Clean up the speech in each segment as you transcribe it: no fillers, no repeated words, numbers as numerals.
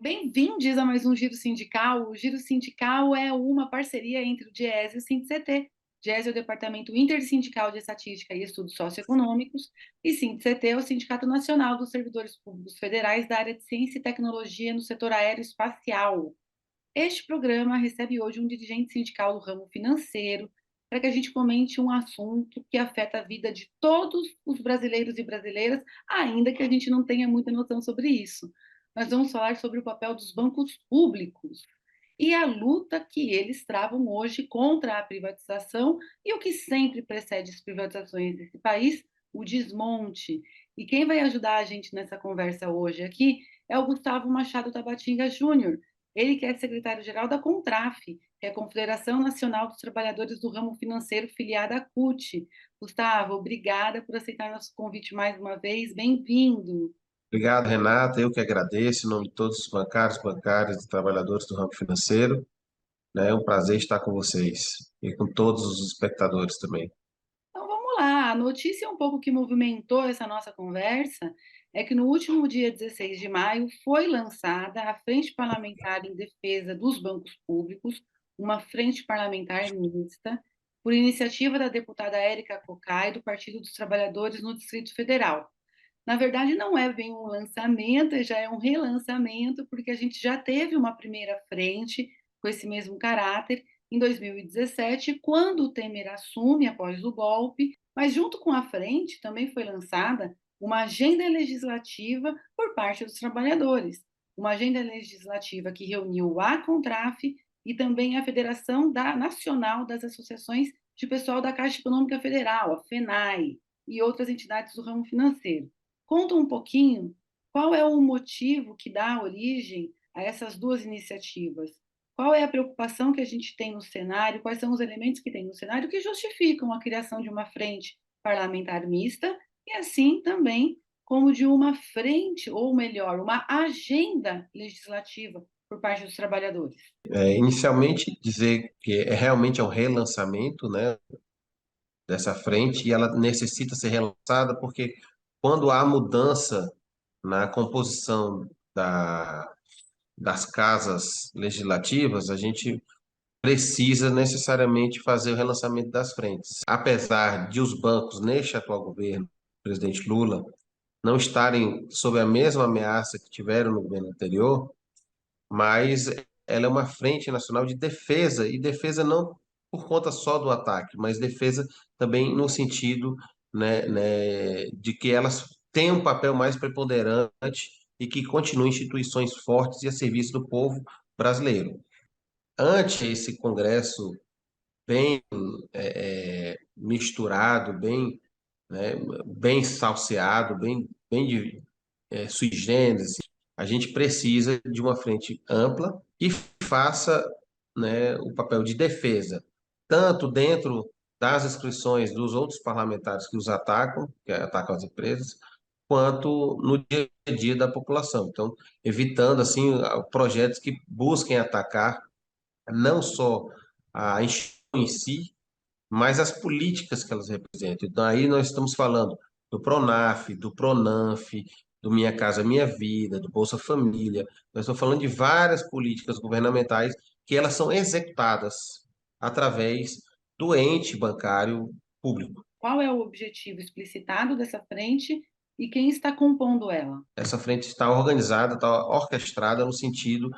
Bem-vindos a mais um Giro Sindical. O Giro Sindical é uma parceria entre o DIEESE e o SINDIC-CT. DIEESE é o Departamento Intersindical de Estatística e Estudos Socioeconômicos e SINDIC-CT é o Sindicato Nacional dos Servidores Públicos Federais da área de Ciência e Tecnologia no setor aeroespacial. Este programa recebe hoje um dirigente sindical do ramo financeiro para que a gente comente um assunto que afeta a vida de todos os brasileiros e brasileiras, ainda que a gente não tenha muita noção sobre isso. Nós vamos falar sobre o papel dos bancos públicos e a luta que eles travam hoje contra a privatização e o que sempre precede as privatizações desse país, o desmonte. E quem vai ajudar a gente nessa conversa hoje aqui é o Gustavo Machado Tabatinga Júnior. Ele que é secretário-geral da CONTRAF, que é a Confederação Nacional dos Trabalhadores do Ramo Financeiro, filiada à CUT. Gustavo, obrigada por aceitar nosso convite mais uma vez. Bem-vindo. Obrigado, Renata. Eu que agradeço, em nome de todos os bancários, bancárias e trabalhadores do ramo financeiro. É um prazer estar com vocês e com todos os espectadores também. Então vamos lá. A notícia um pouco que movimentou essa nossa conversa é que no último dia 16 de maio foi lançada a Frente Parlamentar em Defesa dos Bancos Públicos, uma frente parlamentar mista, por iniciativa da deputada Érica Cocai, do Partido dos Trabalhadores no Distrito Federal. Na verdade, não é bem um lançamento, já é um relançamento, porque a gente já teve uma primeira frente com esse mesmo caráter em 2017, quando o Temer assume após o golpe, mas junto com a frente também foi lançada uma agenda legislativa por parte dos trabalhadores, uma agenda legislativa que reuniu a CONTRAF e também a Federação Nacional das Associações de Pessoal da Caixa Econômica Federal, a FENAI, e outras entidades do ramo financeiro. Conta um pouquinho qual é o motivo que dá origem a essas duas iniciativas. Qual é a preocupação que a gente tem no cenário? Quais são os elementos que tem no cenário que justificam a criação de uma frente parlamentar mista e, assim, também como de uma frente, ou melhor, uma agenda legislativa por parte dos trabalhadores? Inicialmente, dizer que realmente é um relançamento, né, dessa frente e ela necessita ser relançada porque quando há mudança na composição das casas legislativas, a gente precisa necessariamente fazer o relançamento das frentes. Apesar de os bancos, neste atual governo, presidente Lula, não estarem sob a mesma ameaça que tiveram no governo anterior, mas ela é uma frente nacional de defesa, e defesa não por conta só do ataque, mas defesa também no sentido, de que elas têm um papel mais preponderante e que continuem instituições fortes e a serviço do povo brasileiro. Ante esse Congresso bem misturado, bem, né, bem salseado, sui generis, a gente precisa de uma frente ampla que faça, né, o papel de defesa, tanto dentro das inscrições dos outros parlamentares que os atacam, que atacam as empresas, quanto no dia a dia da população. Então, evitando assim projetos que busquem atacar não só a instituição em si, mas as políticas que elas representam. Então, aí nós estamos falando do Pronaf, do Pronanf, do Minha Casa Minha Vida, do Bolsa Família. Nós estamos falando de várias políticas governamentais que elas são executadas através do ente bancário público. Qual é o objetivo explicitado dessa frente e quem está compondo ela? Essa frente está organizada, está orquestrada no sentido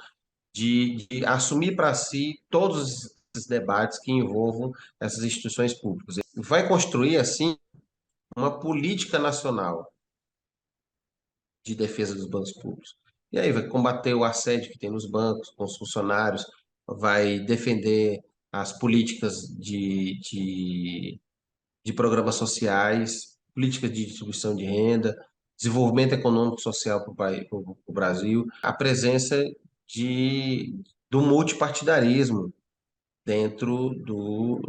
de assumir para si todos esses debates que envolvam essas instituições públicas. Vai construir, assim, uma política nacional de defesa dos bancos públicos. E aí vai combater o assédio que tem nos bancos, com os funcionários, vai defender as políticas de programas sociais, políticas de distribuição de renda, desenvolvimento econômico e social para o Brasil, a presença do multipartidarismo dentro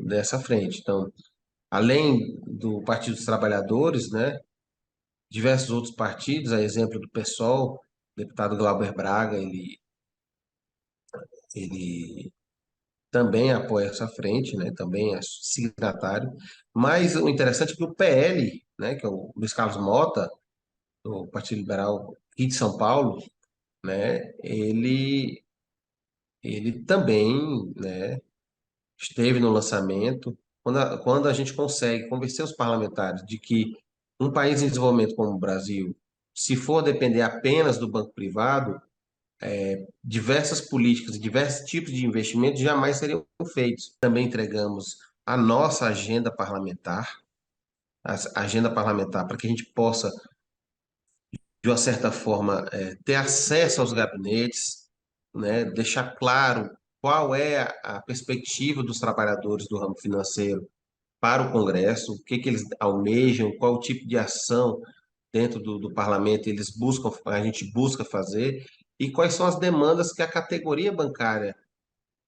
dessa frente. Então, além do Partido dos Trabalhadores, né, diversos outros partidos, a exemplo do PSOL, o deputado Glauber Braga, ele também apoia essa frente, né, também é signatário, mas o interessante é que o PL, né, que é o Luiz Carlos Mota, do Partido Liberal aqui de São Paulo, né, ele também, né, esteve no lançamento. Quando a gente consegue convencer os parlamentares de que um país em desenvolvimento como o Brasil, se for depender apenas do banco privado, diversas políticas e diversos tipos de investimentos jamais seriam feitos. Também entregamos a nossa agenda parlamentar, para que a gente possa, de uma certa forma, ter acesso aos gabinetes, né, deixar claro qual é a perspectiva dos trabalhadores do ramo financeiro para o Congresso, o que que eles almejam, qual o tipo de ação dentro do parlamento a gente busca fazer, e quais são as demandas que a categoria bancária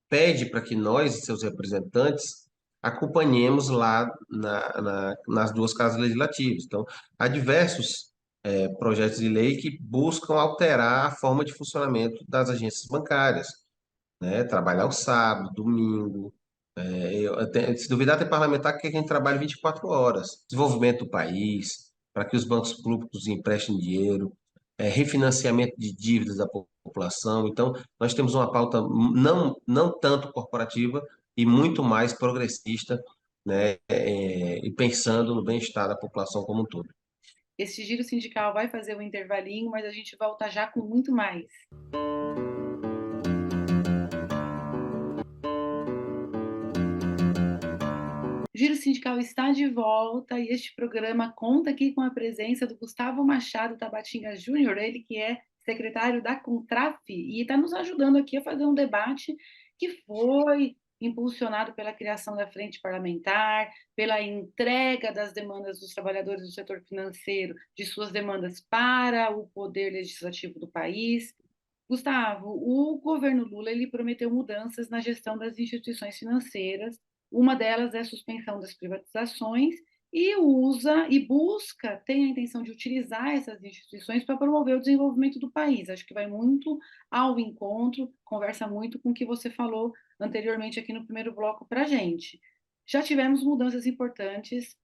pede para que nós, seus representantes, acompanhemos lá nas duas casas legislativas. Então, há diversos projetos de lei que buscam alterar a forma de funcionamento das agências bancárias, né? Trabalhar o sábado, domingo. Se duvidar, tem parlamentar que a gente trabalha 24 horas. Desenvolvimento do país, para que os bancos públicos emprestem dinheiro, refinanciamento de dívidas da população. Então, nós temos uma pauta não tanto corporativa e muito mais progressista, né? E pensando no bem-estar da população como um todo. Esse giro sindical vai fazer um intervalinho, mas a gente volta já com muito mais. O Giro Sindical está de volta e este programa conta aqui com a presença do Gustavo Machado Tabatinga Júnior, ele que é secretário da Contraf e está nos ajudando aqui a fazer um debate que foi impulsionado pela criação da frente parlamentar, pela entrega das demandas dos trabalhadores do setor financeiro, de suas demandas para o poder legislativo do país. Gustavo, o governo Lula ele prometeu mudanças na gestão das instituições financeiras. Uma delas é a suspensão das privatizações e usa e busca, tem a intenção de utilizar essas instituições para promover o desenvolvimento do país. Acho que vai muito ao encontro, conversa muito com o que você falou anteriormente aqui no primeiro bloco para a gente. Já tivemos mudanças importantes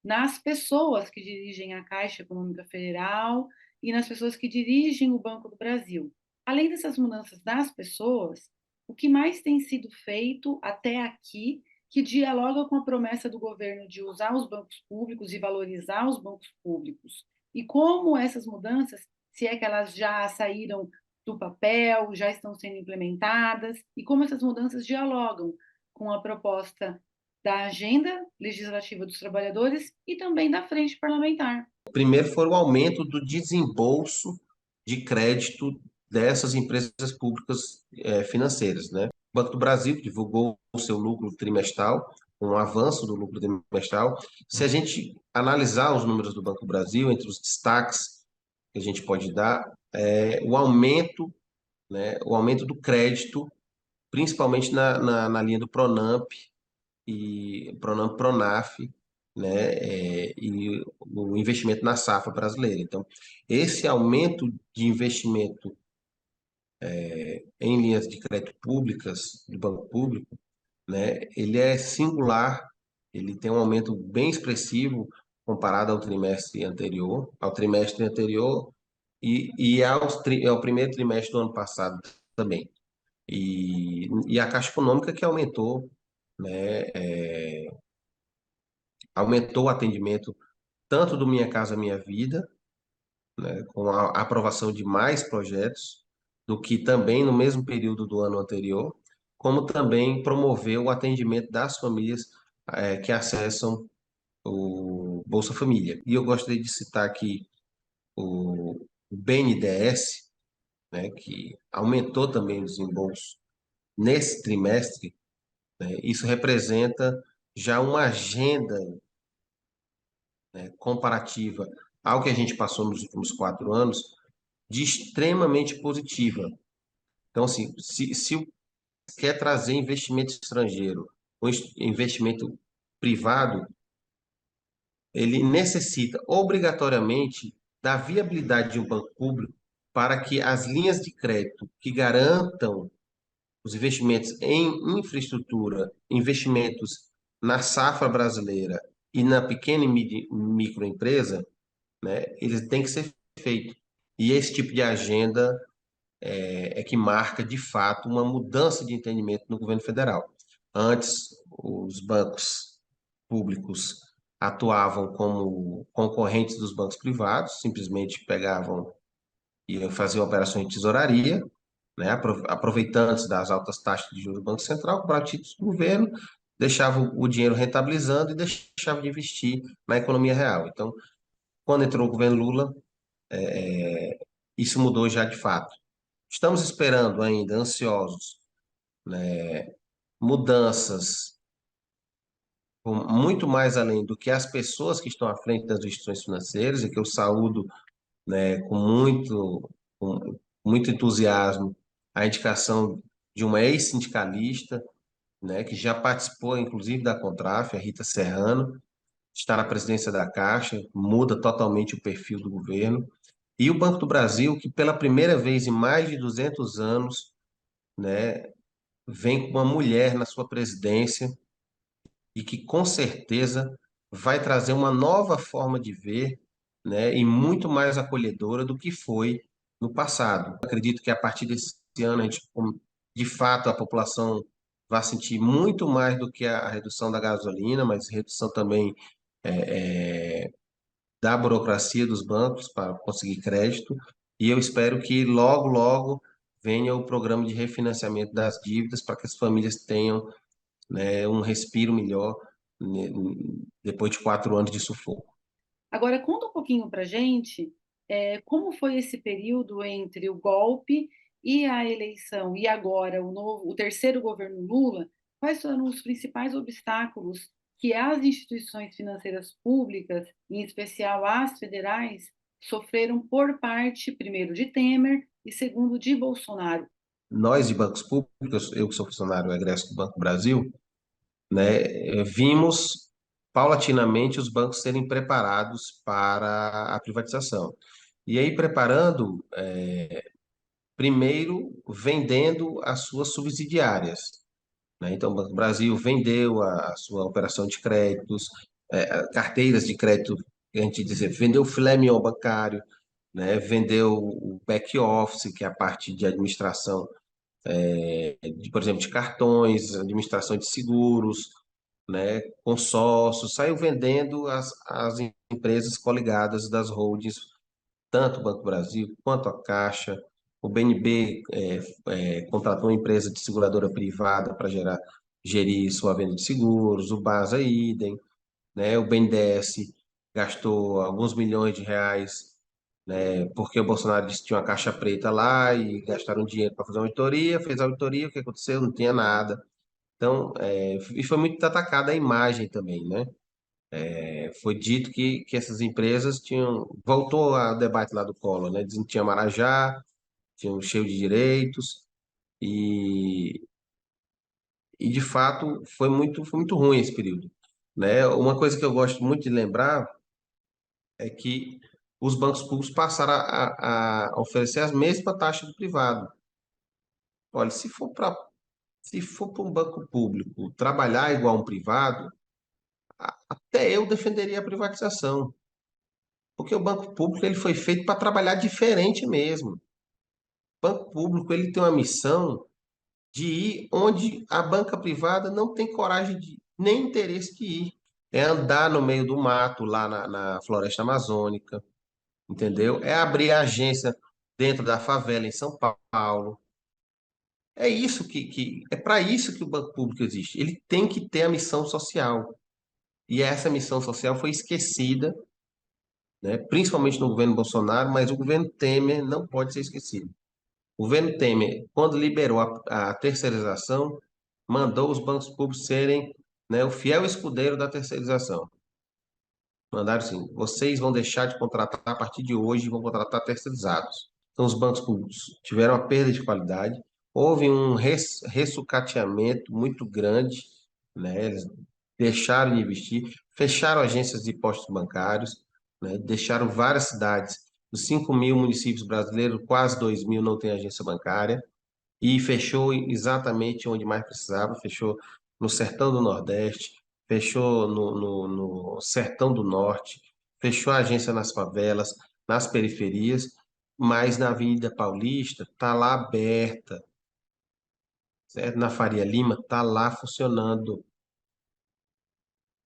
nas pessoas que dirigem a Caixa Econômica Federal e nas pessoas que dirigem o Banco do Brasil. Além dessas mudanças das pessoas, o que mais tem sido feito até aqui que dialoga com a promessa do governo de usar os bancos públicos e valorizar os bancos públicos? E como essas mudanças, se é que elas já saíram do papel, já estão sendo implementadas, e como essas mudanças dialogam com a proposta da agenda legislativa dos trabalhadores e também da frente parlamentar. Primeiro foi o aumento do desembolso de crédito dessas empresas públicas financeiras, né? O Banco do Brasil divulgou o seu lucro trimestral, um avanço do lucro trimestral. Se a gente analisar os números do Banco do Brasil, entre os destaques que a gente pode dar, o aumento do crédito, principalmente na linha do Pronamp e Pronaf, né, e o investimento na safra brasileira. Então, esse aumento de investimento em linhas de crédito públicas, do banco público, né, ele é singular, ele tem um aumento bem expressivo comparado ao trimestre anterior ao primeiro trimestre do ano passado também. E a Caixa Econômica que aumentou, né, aumentou o atendimento tanto do Minha Casa Minha Vida, né, com a aprovação de mais projetos do que também no mesmo período do ano anterior, como também promoveu o atendimento das famílias que acessam o Bolsa Família. E eu gostaria de citar aqui o BNDES, né, que aumentou também o desembolso nesse trimestre, né. Isso representa já uma agenda, né, comparativa ao que a gente passou nos últimos 4 anos, de extremamente positiva. Então, assim, se quer trazer investimento estrangeiro ou investimento privado, ele necessita obrigatoriamente da viabilidade de um banco público para que as linhas de crédito que garantam os investimentos em infraestrutura, investimentos na safra brasileira e na pequena e microempresa, né, eles têm que ser feitos. E esse tipo de agenda é que marca, de fato, uma mudança de entendimento no governo federal. Antes, os bancos públicos atuavam como concorrentes dos bancos privados, simplesmente pegavam e faziam operações de tesouraria, né, aproveitando-se das altas taxas de juros do Banco Central, compravam títulos do governo, deixavam o dinheiro rentabilizando e deixavam de investir na economia real. Então, quando entrou o governo Lula, isso mudou já de fato. Estamos esperando ainda, ansiosos, mudanças muito mais além do que as pessoas que estão à frente das instituições financeiras, e que eu saúdo, com muito entusiasmo a indicação de uma ex-sindicalista, que já participou, inclusive, da Contraf, a Rita Serrano, está na presidência da Caixa, muda totalmente o perfil do governo. E o Banco do Brasil, que pela primeira vez em mais de 200 anos, né, vem com uma mulher na sua presidência e que com certeza vai trazer uma nova forma de ver, e muito mais acolhedora do que foi no passado. Acredito que a partir desse ano, de fato, a população vai sentir muito mais do que a redução da gasolina, mas redução também da burocracia dos bancos para conseguir crédito. E eu espero que logo, logo venha o programa de refinanciamento das dívidas para que as famílias tenham, um respiro melhor, né, depois de 4 anos de sufoco. Agora, conta um pouquinho para a gente como foi esse período entre o golpe e a eleição, e agora o terceiro governo Lula, quais foram os principais obstáculos que as instituições financeiras públicas, em especial as federais, sofreram por parte, primeiro, de Temer e segundo, de Bolsonaro. Nós de bancos públicos, eu que sou funcionário egresso do Banco do Brasil, vimos paulatinamente os bancos serem preparados para a privatização. E aí preparando, primeiro vendendo as suas subsidiárias, Então, o Banco do Brasil vendeu a sua operação de créditos, carteiras de crédito, a gente dizer, vendeu o filé mignon bancário, vendeu o back office, que é a parte de administração, por exemplo, de cartões, administração de seguros, consórcios, saiu vendendo as empresas coligadas das holdings, tanto o Banco do Brasil quanto a Caixa. O BNB contratou uma empresa de seguradora privada para gerir sua venda de seguros, o Basa idem, o BNDES gastou alguns milhões de reais, porque o Bolsonaro disse que tinha uma caixa preta lá e gastaram dinheiro para fazer uma auditoria, fez a auditoria, o que aconteceu? Não tinha nada. Então, e foi muito atacada a imagem também, Foi dito que essas empresas tinham. Voltou ao debate lá do Collor, Dizendo que tinha Marajá, tinham cheio de direitos, e, e de fato foi muito ruim esse período. Uma coisa que eu gosto muito de lembrar é que os bancos públicos passaram a oferecer as mesmas taxas do privado. Olha, se for para um banco público trabalhar igual um privado, até eu defenderia a privatização. Porque o banco público ele foi feito para trabalhar diferente mesmo. O banco público ele tem uma missão de ir onde a banca privada não tem coragem de, nem interesse de ir. É andar no meio do mato, lá na floresta amazônica, entendeu? É abrir agência dentro da favela em São Paulo. É isso é para isso que o banco público existe. Ele tem que ter a missão social. E essa missão social foi esquecida, principalmente no governo Bolsonaro, mas o governo Temer não pode ser esquecido. O governo Temer, quando liberou a terceirização, mandou os bancos públicos serem, o fiel escudeiro da terceirização. Mandaram assim: vocês vão deixar de contratar a partir de hoje e vão contratar terceirizados. Então, os bancos públicos tiveram uma perda de qualidade, houve um ressucateamento muito grande, Eles deixaram de investir, fecharam agências de postos bancários, deixaram várias cidades, dos 5 mil municípios brasileiros, quase 2 mil não têm agência bancária, e fechou exatamente onde mais precisava, fechou no sertão do Nordeste, fechou no sertão do Norte, fechou a agência nas favelas, nas periferias, mas na Avenida Paulista está lá aberta, certo? Na Faria Lima está lá funcionando.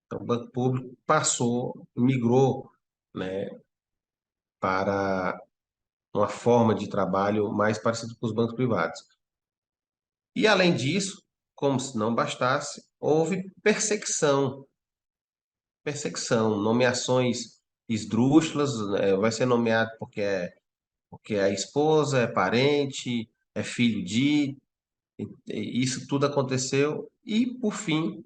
Então, o banco público passou, migrou, né, para uma forma de trabalho mais parecida com os bancos privados. E, além disso, como se não bastasse, houve perseguição, nomeações esdrúxulas, né, vai ser nomeado porque é esposa, é parente, é filho de, isso tudo aconteceu, e, por fim,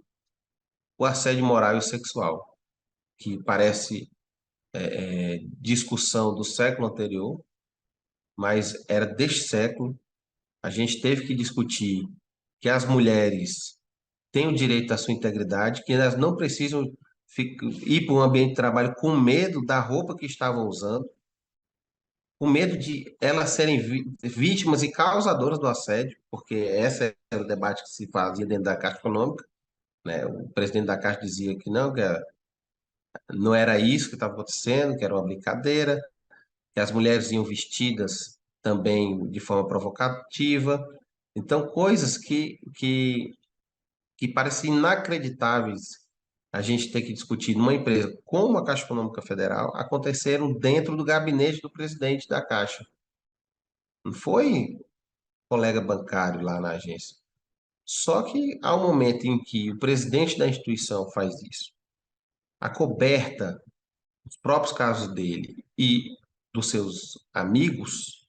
o assédio moral e sexual, que parece discussão do século anterior, mas era deste século. A gente teve que discutir que as mulheres têm o direito à sua integridade, que elas não precisam ir para um ambiente de trabalho com medo da roupa que estavam usando, com medo de elas serem vítimas e causadoras do assédio, porque esse era o debate que se fazia dentro da Caixa Econômica, né? O presidente da Caixa dizia que não, não era isso que estava acontecendo, que era uma brincadeira, que as mulheres iam vestidas também de forma provocativa. Então, coisas que parecem inacreditáveis a gente ter que discutir numa empresa como a Caixa Econômica Federal aconteceram dentro do gabinete do presidente da Caixa. Não foi colega bancário lá na agência. Só que há um momento em que o presidente da instituição faz isso, acoberta os próprios casos dele e dos seus amigos,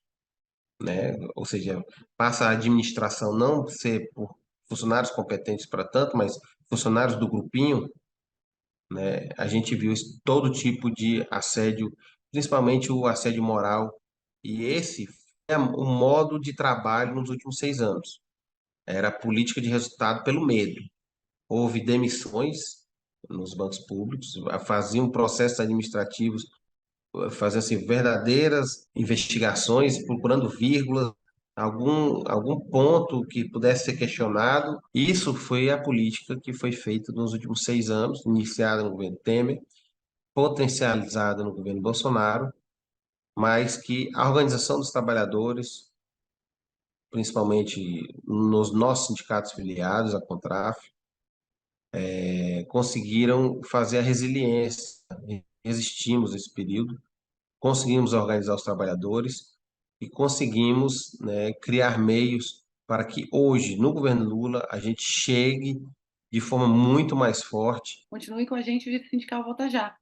né? Ou seja, passa a administração não ser por funcionários competentes para tanto, mas funcionários do grupinho, né? A gente viu todo tipo de assédio, principalmente o assédio moral, e esse é o modo de trabalho nos últimos 6 anos. Era a política de resultado pelo medo. Houve demissões nos bancos públicos, faziam processos administrativos, faziam assim, verdadeiras investigações, procurando vírgulas, algum ponto que pudesse ser questionado. Isso foi a política que foi feita nos últimos 6 anos, iniciada no governo Temer, potencializada no governo Bolsonaro, mas que a organização dos trabalhadores, principalmente nos nossos sindicatos filiados, a Contraf, conseguiram fazer a resiliência. Resistimos esse período, conseguimos organizar os trabalhadores e conseguimos, né, criar meios para que hoje, no governo Lula, a gente chegue de forma muito mais forte. Continue com a gente, o Dito Sindical volta já.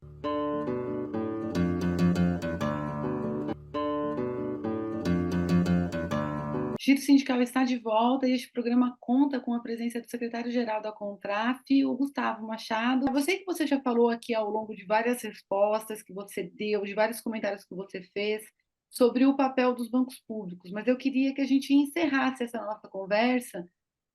Giro Sindical está de volta e este programa conta com a presença do secretário-geral da Contraf, o Gustavo Machado. Eu sei que você já falou aqui ao longo de várias respostas que você deu, de vários comentários que você fez sobre o papel dos bancos públicos, mas eu queria que a gente encerrasse essa nossa conversa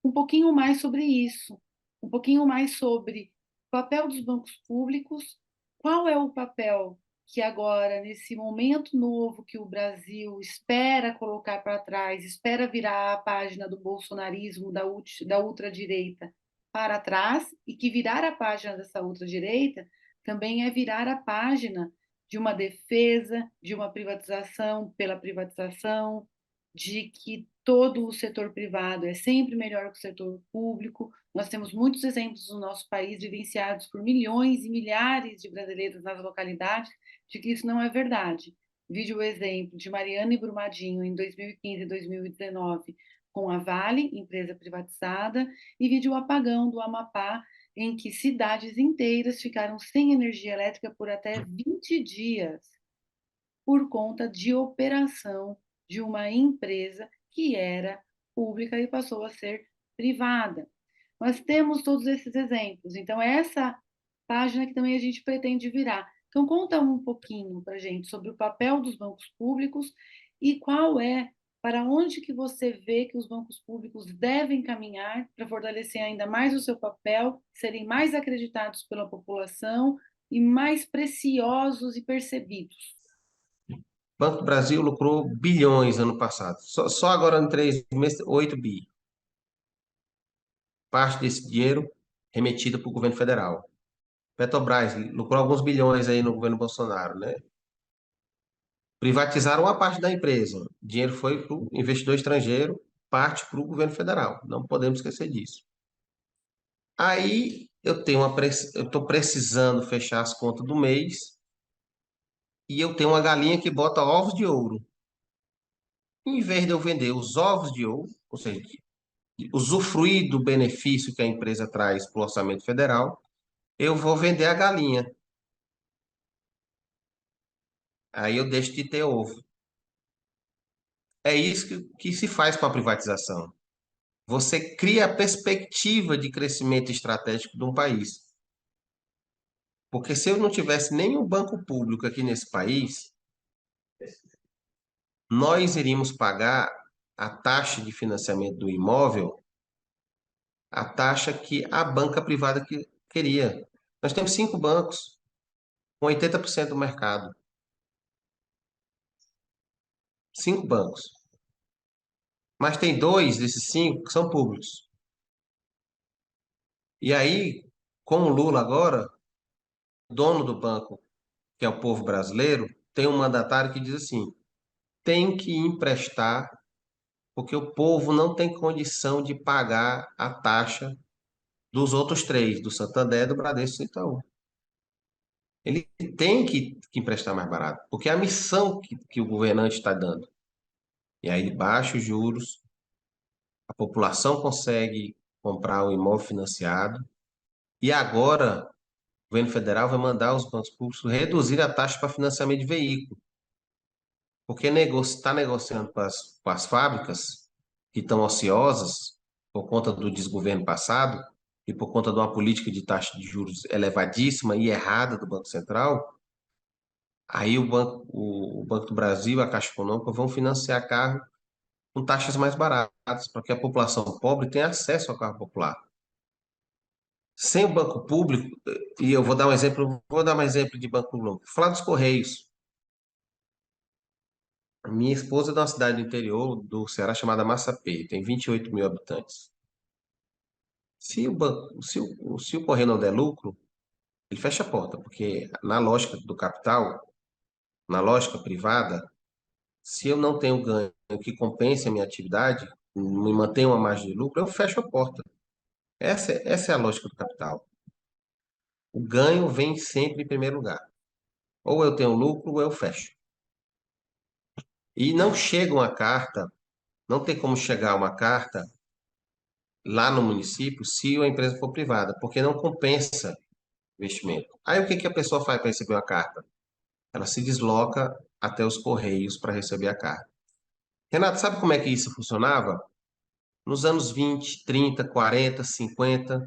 um pouquinho mais sobre isso, um pouquinho mais sobre o papel dos bancos públicos, qual é o papel que agora, nesse momento novo que o Brasil espera colocar para trás, espera virar a página do bolsonarismo, da ultradireita para trás, e que virar a página dessa ultradireita também é virar a página de uma defesa, de uma privatização pela privatização, de que todo o setor privado é sempre melhor que o setor público. Nós temos muitos exemplos no nosso país, vivenciados por milhões e milhares de brasileiros nas localidades, de que isso não é verdade. Vide o exemplo de Mariana e Brumadinho em 2015 e 2019, com a Vale, empresa privatizada, e vide o apagão do Amapá, em que cidades inteiras ficaram sem energia elétrica por até 20 dias, por conta de operação de uma empresa que era pública e passou a ser privada. Nós temos todos esses exemplos. Então, essa página que também a gente pretende virar. Então, conta um pouquinho para a gente sobre o papel dos bancos públicos e qual é, para onde que você vê que os bancos públicos devem caminhar para fortalecer ainda mais o seu papel, serem mais acreditados pela população e mais preciosos e percebidos. O Banco do Brasil lucrou bilhões ano passado. Só agora em 3 meses, 8 bi. Parte desse dinheiro remetida para o governo federal. Petrobras lucrou alguns bilhões aí no governo Bolsonaro, né? Privatizaram uma parte da empresa. O dinheiro foi para o investidor estrangeiro, parte para o governo federal. Não podemos esquecer disso. Aí eu estou precisando fechar as contas do mês e eu tenho uma galinha que bota ovos de ouro. Em vez de eu vender os ovos de ouro, ou seja, usufruir do benefício que a empresa traz para o orçamento federal, eu vou vender a galinha. Aí eu deixo de ter ovo. É isso que se faz com a privatização. Você cria a perspectiva de crescimento estratégico de um país. Porque se eu não tivesse nenhum banco público aqui nesse país, nós iríamos pagar a taxa de financiamento do imóvel, a taxa que a banca privada queria. Nós temos 5 bancos com 80% do mercado. 5 bancos. Mas tem 2 desses 5 que são públicos. E aí, com o Lula agora, o dono do banco, que é o povo brasileiro, tem um mandatário que diz assim: tem que emprestar, porque o povo não tem condição de pagar a taxa dos outros 3, do Santander, do Bradesco e do Itaú. Ele tem que emprestar mais barato, porque é a missão que o governante está dando. E aí ele baixa os juros, a população consegue comprar o imóvel financiado, e agora o governo federal vai mandar os bancos públicos reduzir a taxa para financiamento de veículo, porque está negociando com as fábricas que estão ociosas por conta do desgoverno passado e por conta de uma política de taxa de juros elevadíssima e errada do Banco Central. Aí o Banco do Brasil, a Caixa Econômica vão financiar carro com taxas mais baratas, para que a população pobre tenha acesso ao carro popular. Sem o banco público, e eu vou dar um exemplo de banco público. Vou falar dos Correios. Minha esposa é de uma cidade do interior do Ceará chamada Massapê, tem 28 mil habitantes. Se o Correio não der lucro, ele fecha a porta, porque na lógica do capital, na lógica privada, se eu não tenho ganho que compense a minha atividade, me mantenha uma margem de lucro, eu fecho a porta. Essa é a lógica do capital. O ganho vem sempre em primeiro lugar. Ou eu tenho lucro ou eu fecho. E não chega uma carta, não tem como chegar uma carta lá no município se a empresa for privada, porque não compensa investimento. Aí o que que a pessoa faz para receber uma carta? Ela se desloca até os Correios para receber a carta. Renato, sabe como é que isso funcionava? Nos anos 20, 30, 40, 50,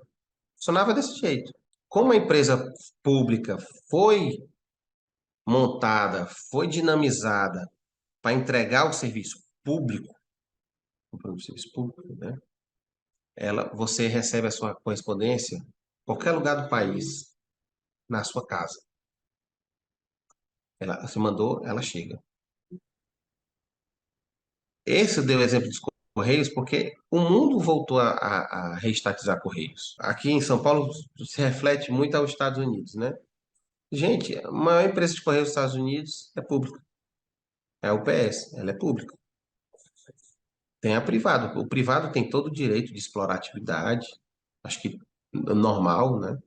funcionava desse jeito. Como a empresa pública foi montada, foi dinamizada para entregar o serviço público, o serviço público, né? Você recebe a sua correspondência em qualquer lugar do país, na sua casa. Você mandou, ela chega. Esse eu dei o exemplo dos Correios porque o mundo voltou a reestatizar Correios. Aqui em São Paulo se reflete muito aos Estados Unidos, né? Gente, a maior empresa de Correios dos Estados Unidos é pública. É a UPS, ela é pública. Tem a privada. O privado tem todo o direito de explorar atividade, acho que normal, né?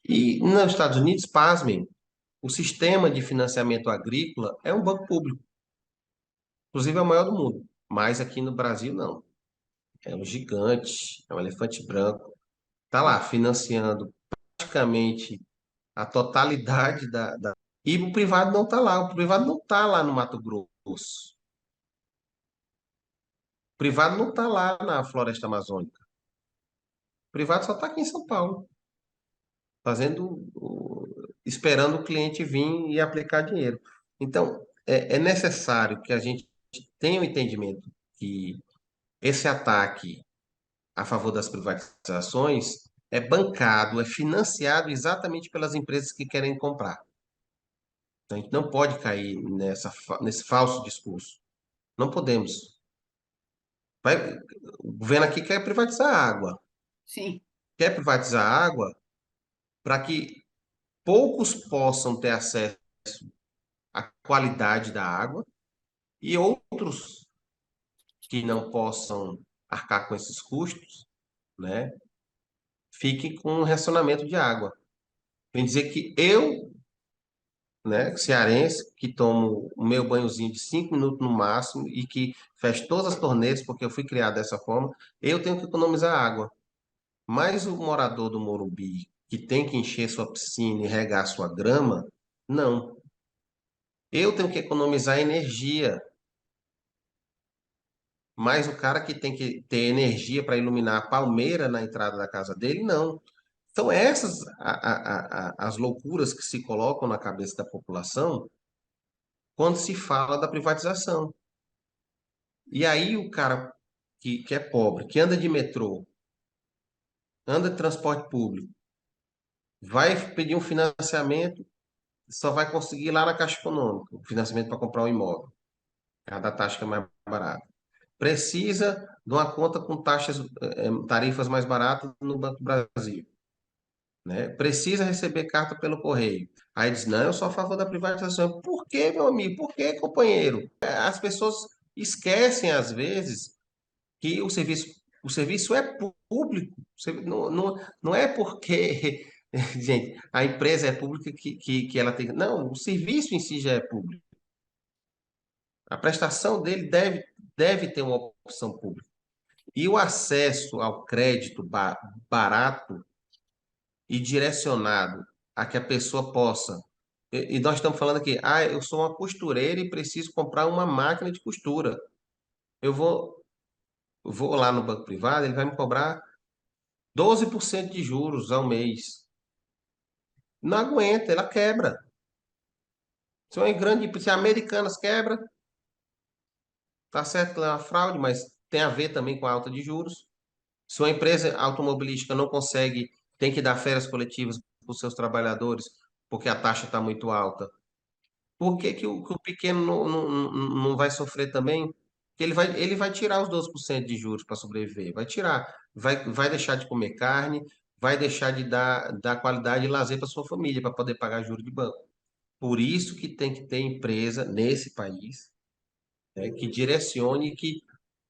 E nos Estados Unidos, pasmem, o sistema de financiamento agrícola é um banco público, inclusive é o maior do mundo. Mas aqui no Brasil, não. É um gigante, é um elefante branco. Está lá financiando praticamente a totalidade E o privado não está lá. O privado não está lá no Mato Grosso. O privado não está lá na Floresta Amazônica. O privado só está aqui em São Paulo, esperando o cliente vir e aplicar dinheiro. Então, é necessário que a gente tenha o entendimento que esse ataque a favor das privatizações é bancado, é financiado exatamente pelas empresas que querem comprar. Então, a gente não pode cair nesse falso discurso. Não podemos. O governo aqui quer privatizar a água. Sim. Quer privatizar a água para que poucos possam ter acesso à qualidade da água, e outros que não possam arcar com esses custos, né, fiquem com um racionamento de água. Vem dizer que eu, né, cearense, que tomo o meu banhozinho de 5 minutos no máximo e que fecho todas as torneiras, porque eu fui criado dessa forma, eu tenho que economizar água. Mas o morador do Morumbi, que tem que encher sua piscina e regar sua grama, não. Eu tenho que economizar energia, mas o cara que tem que ter energia para iluminar a palmeira na entrada da casa dele, não. São essas as loucuras que se colocam na cabeça da população quando se fala da privatização. E aí o cara que é pobre, que anda de metrô, anda de transporte público, vai pedir um financiamento, só vai conseguir lá na Caixa Econômica, o financiamento para comprar um imóvel. É a da taxa que é mais barata. Precisa de uma conta com taxas, tarifas mais baratas no Banco do Brasil, né? Precisa receber carta pelo correio. Aí diz, não, eu sou a favor da privatização. Por quê, meu amigo? Por quê, companheiro? As pessoas esquecem, às vezes, que o serviço é público. Não, não é porque, gente, a empresa é pública que ela tem. Não, o serviço em si já é público. A prestação dele deve ter uma opção pública. E o acesso ao crédito barato e direcionado a que a pessoa possa. E nós estamos falando aqui, eu sou uma costureira e preciso comprar uma máquina de costura. Eu vou lá no banco privado, ele vai me cobrar 12% de juros ao mês. Não aguenta, ela quebra. Se a Americanas quebra, tá certo que ela é uma fraude, mas tem a ver também com a alta de juros. Se uma empresa automobilística não consegue, tem que dar férias coletivas para os seus trabalhadores, porque a taxa está muito alta. Por que que o pequeno não vai sofrer também? Que ele vai tirar os 12% de juros para sobreviver. Vai tirar. Vai deixar de comer carne, vai deixar de dar qualidade e lazer para sua família, para poder pagar juros de banco. Por isso que tem que ter empresa nesse país, né, que direcione, que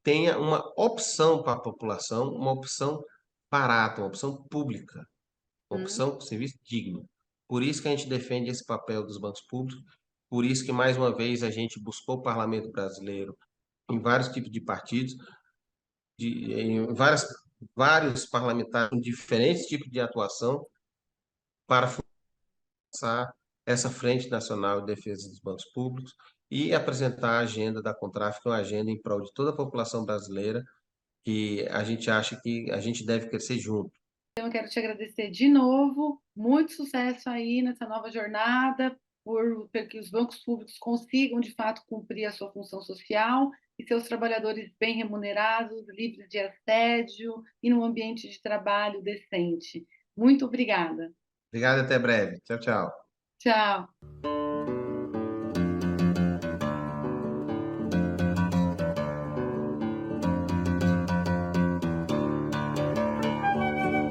tenha uma opção para a população, uma opção barata, uma opção pública, uma Hum. opção com serviço digno. Por isso que a gente defende esse papel dos bancos públicos, por isso que, mais uma vez, a gente buscou o Parlamento brasileiro em vários tipos de partidos, em vários parlamentares com diferentes tipos de atuação para forçar essa Frente Nacional de Defesa dos Bancos Públicos e apresentar a agenda da Contraf, uma agenda em prol de toda a população brasileira, que a gente acha que a gente deve crescer junto. Então, eu quero te agradecer de novo. Muito sucesso aí nessa nova jornada, por que os bancos públicos consigam, de fato, cumprir a sua função social e seus trabalhadores bem remunerados, livres de assédio e num ambiente de trabalho decente. Muito obrigada. Obrigado, até breve. Tchau, tchau. Tchau.